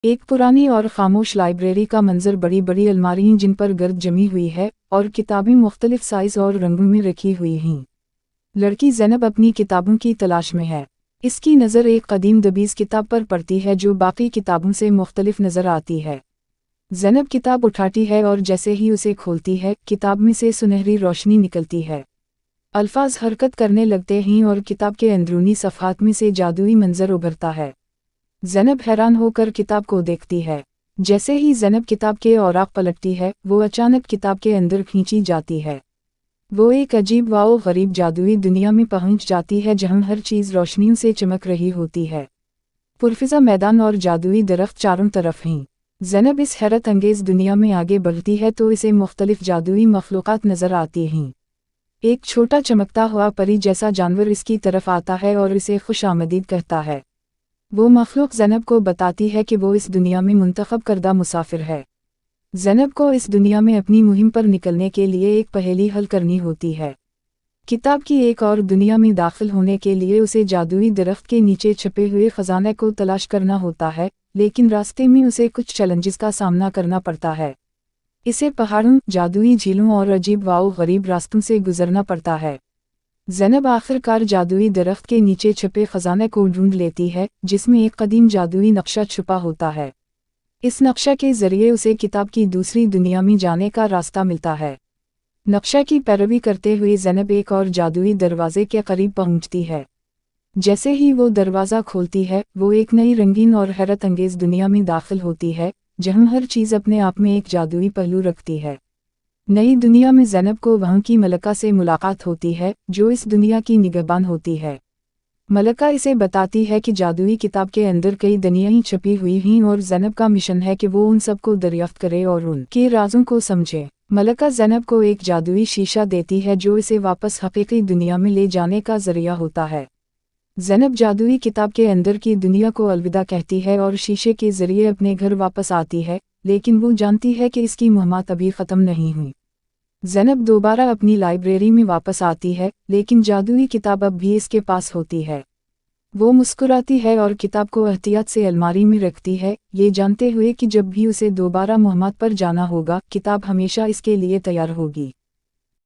ایک پرانی اور خاموش لائبریری کا منظر، بڑی بڑی الماریاں جن پر گرد جمی ہوئی ہے اور کتابیں مختلف سائز اور رنگوں میں رکھی ہوئی ہیں۔ لڑکی زینب اپنی کتابوں کی تلاش میں ہے۔ اس کی نظر ایک قدیم دبیز کتاب پر پڑتی ہے جو باقی کتابوں سے مختلف نظر آتی ہے۔ زینب کتاب اٹھاتی ہے اور جیسے ہی اسے کھولتی ہے، کتاب میں سے سنہری روشنی نکلتی ہے۔ الفاظ حرکت کرنے لگتے ہیں اور کتاب کے اندرونی صفحات میں سے جادوئی منظر ابھرتا ہے۔ زینب حیران ہو کر کتاب کو دیکھتی ہے۔ جیسے ہی زینب کتاب کے اوراق پلٹتی ہے، وہ اچانک کتاب کے اندر کھینچی جاتی ہے۔ وہ ایک عجیب و غریب جادوئی دنیا میں پہنچ جاتی ہے جہاں ہر چیز روشنیوں سے چمک رہی ہوتی ہے۔ پرفضا میدان اور جادوئی درخت چاروں طرف ہیں۔ زینب اس حیرت انگیز دنیا میں آگے بڑھتی ہے تو اسے مختلف جادوئی مخلوقات نظر آتی ہیں۔ ایک چھوٹا چمکتا ہوا پری جیسا جانور اس کی طرف آتا ہے اور اسے خوش آمدید کہتا ہے۔ وہ مخلوق زینب کو بتاتی ہے کہ وہ اس دنیا میں منتخب کردہ مسافر ہے۔ زینب کو اس دنیا میں اپنی مہم پر نکلنے کے لیے ایک پہیلی حل کرنی ہوتی ہے۔ کتاب کی ایک اور دنیا میں داخل ہونے کے لیے اسے جادوئی درخت کے نیچے چھپے ہوئے خزانے کو تلاش کرنا ہوتا ہے، لیکن راستے میں اسے کچھ چیلنجز کا سامنا کرنا پڑتا ہے۔ اسے پہاڑوں، جادوئی جھیلوں اور عجیب و غریب راستوں سے گزرنا پڑتا ہے۔ زینب آخر کار جادوئی درخت کے نیچے چھپے خزانے کو ڈھونڈ لیتی ہے، جس میں ایک قدیم جادوئی نقشہ چھپا ہوتا ہے۔ اس نقشہ کے ذریعے اسے کتاب کی دوسری دنیا میں جانے کا راستہ ملتا ہے۔ نقشہ کی پیروی کرتے ہوئے زینب ایک اور جادوئی دروازے کے قریب پہنچتی ہے۔ جیسے ہی وہ دروازہ کھولتی ہے، وہ ایک نئی رنگین اور حیرت انگیز دنیا میں داخل ہوتی ہے، جہاں ہر چیز اپنے آپ میں ایک جادوئی پہلو رکھتی ہے۔ نئی دنیا میں زینب کو وہاں کی ملکہ سے ملاقات ہوتی ہے، جو اس دنیا کی نگہبان ہوتی ہے۔ ملکہ اسے بتاتی ہے کہ جادوئی کتاب کے اندر کئی دنیایں چھپی ہوئی ہیں اور زینب کا مشن ہے کہ وہ ان سب کو دریافت کرے اور ان کے رازوں کو سمجھے۔ ملکہ زینب کو ایک جادوئی شیشہ دیتی ہے جو اسے واپس حقیقی دنیا میں لے جانے کا ذریعہ ہوتا ہے۔ زینب جادوئی کتاب کے اندر کی دنیا کو الوداع کہتی ہے اور شیشے کے ذریعے اپنے گھر واپس آتی ہے، لیکن وہ جانتی ہے کہ اس کی مہمات ابھی ختم نہیں ہوئی۔ زینب دوبارہ اپنی لائبریری میں واپس آتی ہے، لیکن جادوئی کتاب اب بھی اس کے پاس ہوتی ہے۔ وہ مسکراتی ہے اور کتاب کو احتیاط سے الماری میں رکھتی ہے، یہ جانتے ہوئے کہ جب بھی اسے دوبارہ مہمات پر جانا ہوگا، کتاب ہمیشہ اس کے لیے تیار ہوگی۔